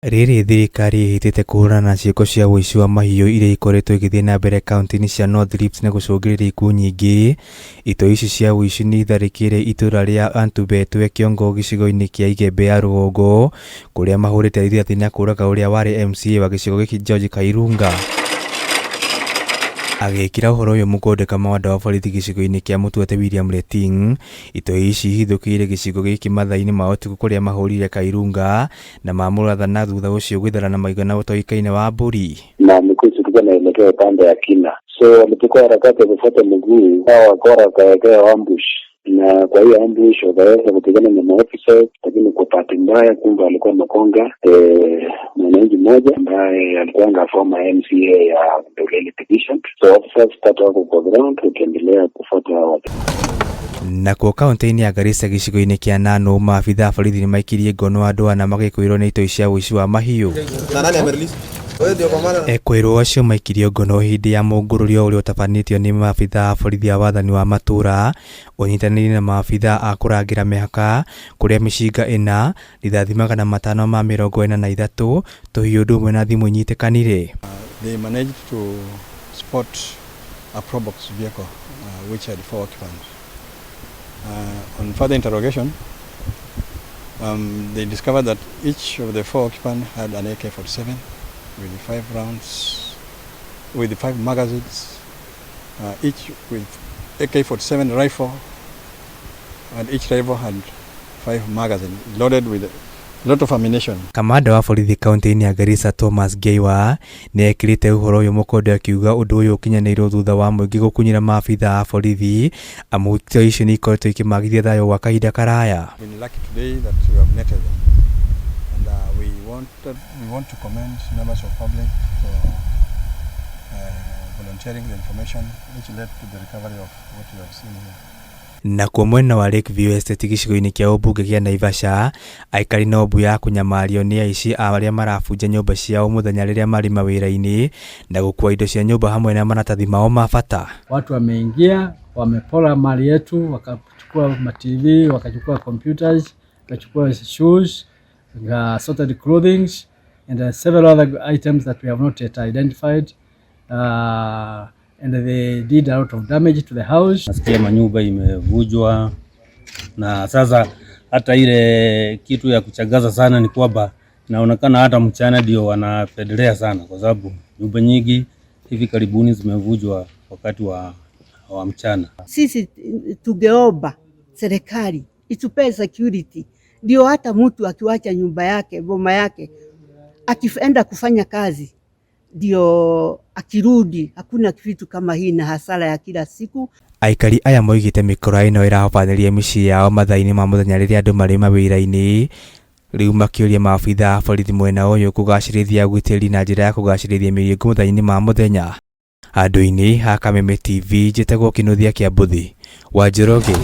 Riri thirikari ihitite kuhurana na ciiko cia wuici wa mahiu iria ikoretwo igithii na mbere kaunti-ini cia North Rift na gucungiriria ikuũ nyingi. Ito ici cia wuici ni itharikire itura ria Antubetwe Kiongo gicigo-ini kia Igembe ya Rũgongo, kuria mahurite rithathi na kuraga uria wari MCA wa gicigo giki George Kairunga. Agikira uhoro uyu mukondeka mawanda wa borithi gicigo-ini kia Mutwete William Leting, ito ici ihithukire gicigo giki mathaa-ini ma utuku kuria mahurire Kairunga na mamurathana thutha ucio gwitharana maigana utoikaine wa mburi. Na mikusi tulikuwa naelekea upande ya kina, so walipokea harakati ya kufuata mguu hao wakora kaekea ambush, na kwa hiyo ambush wakaweza kupigana na maofisa, lakini kwa bahati mbaya kumbe alikuwa makonga mwananchi mmoja ambaye alikuwa former MCA ya Dogeli Petition. So officers tatu wako kwa ground wakiendelea kufuata watu. Nakuo kaunti-ini ya Garissa gicigo-ini kia Nano, maabitha borithi ni maikirie ngono andu ana magikuirwo ni itoi cia wuici wa mahiu. Ekuirwo acio maikirio ngono hindi ya mungururio uria utabanitio ni maabitha borithi a wathani wa matura, unyitaniri na maabitha a kurangira mihaka, kuria micinga ina rithathi 543 tuhiu ndu umwe na thimu inyitikanire. They managed to spot a probox vehicle which had 4 occupants. On further interrogation, they discovered that each of the 4 occupants had an AK-47 with 5 rounds, with 5 magazines, each with AK-47 rifle, and each rifle had 5 magazines loaded with a lot of ammunition. Kamanda wa borithi kaunti-ini ya Garissa Thomas Geiwa ni ekirite uhoro uyu mukonde akiuga undu uyu ukinyanirwo thutha wa muingi gukunyira maabitha a borithi amu ito ici ni ikoretwo ikimagithia thayo gwa kahinda karaya. We are lucky today that we have netted them, and we want to commend members of public for volunteering the information which led to the recovery of what you have seen here. Nakuo mwena wa Lakeview Estate gicigo-ini kia ubunge kia Naivasha, aikari no mbu ya kunyamario ni aici aria marabunja nyumba ciao muthenya riria mari mawira-ini na gukua indo cia nyumba hamwe na maratathi mao ma bata. Watu wameingia, wamepora mali yetu, wakachukua ma TV, wakachukua computers, wakachukua shoes, assorted clothing and several other items that we have not yet identified. And they did a lot of damage to the house. Nasikia manyumba imevujwa, na sasa hata ile kitu ya kuchagaza sana ni kwamba inaonekana hata mchana ndio wanapendelea sana, kwa sababu nyumba nyingi hivi karibuni zimevujwa wakati wa mchana. Sisi tungeomba serikali itupee security, ndio hata mtu akiwacha nyumba yake, boma yake, akienda kufanya kazi, ndio akirudi hakuna kitu kama hii na hasara ya kila siku. Aikari aya moigite mikoro ino irahobaniria micii yao mathaa-ini ma muthenya riria andu mari mawira-ini, riu makiuria maabitha borithi mwena uyu kugacirithia ugitiri na njira ya kugacirithia miringo mathaa-ini ma muthenya. Handu-ini ha Kameme TV, njitagwo Kinuthia kia Mbuthi wa Njoroge.